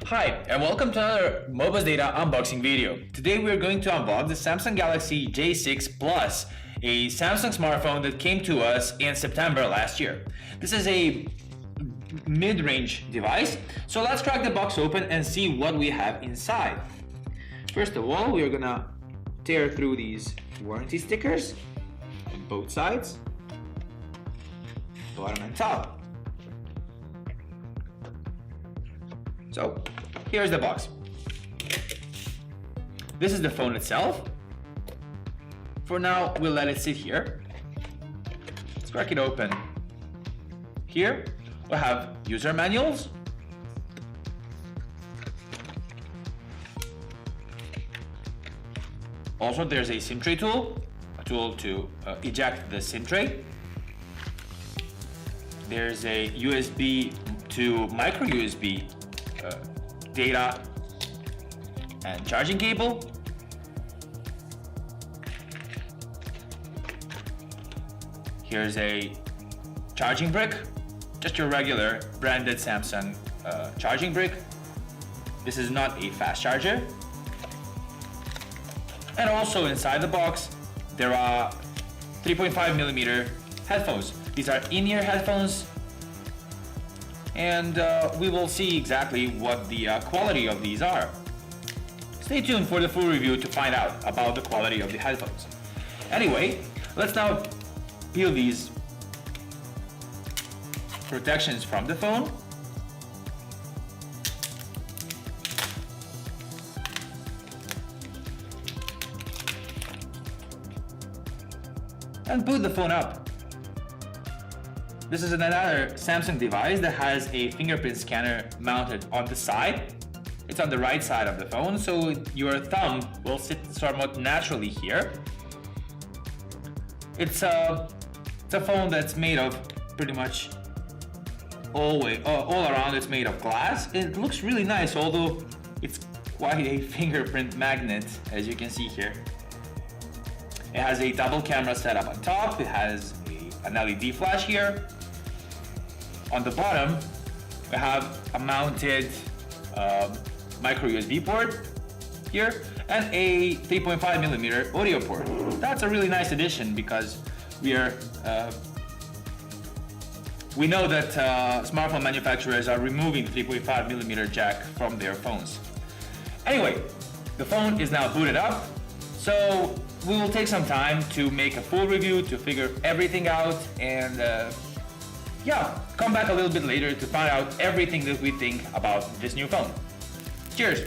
Hi, and welcome to another Mobus Data unboxing video. Today we are going to unbox the Samsung Galaxy J6 Plus, a Samsung smartphone that came to us in September last year. This is a mid-range device, so let's crack the box open and see what we have inside. First of all, we are gonna tear through these warranty stickers on both sides, bottom and top. So here's the box. This is the phone itself. For now, we'll let it sit here. Let's crack it open. Here we'll have user manuals. Also, there's a SIM tray tool, a tool to eject the SIM tray. There's a USB to micro USB data and charging cable. Here's a charging brick, just your regular branded Samsung charging brick. This is not a fast charger. And also inside the box, there are 3.5mm headphones. These are in-ear headphones, and we will see exactly what the quality of these are. Stay tuned for the full review to find out about the quality of the headphones. Anyway, let's now peel these protections from the phone. And boot the phone up. This is another Samsung device that has a fingerprint scanner mounted on the side. It's on the right side of the phone, so your thumb will sit somewhat naturally here. It's a phone that's made of pretty much all around. It's made of glass. It looks really nice, although it's quite a fingerprint magnet, as you can see here. It has a double camera setup on top. It has an LED flash here. On the bottom, we have a mounted micro USB port here and a 3.5mm audio port. That's a really nice addition because we know that smartphone manufacturers are removing the 3.5mm jack from their phones. Anyway, the phone is now booted up, so we will take some time to make a full review to figure everything out and come back a little bit later to find out everything that we think about this new phone. Cheers!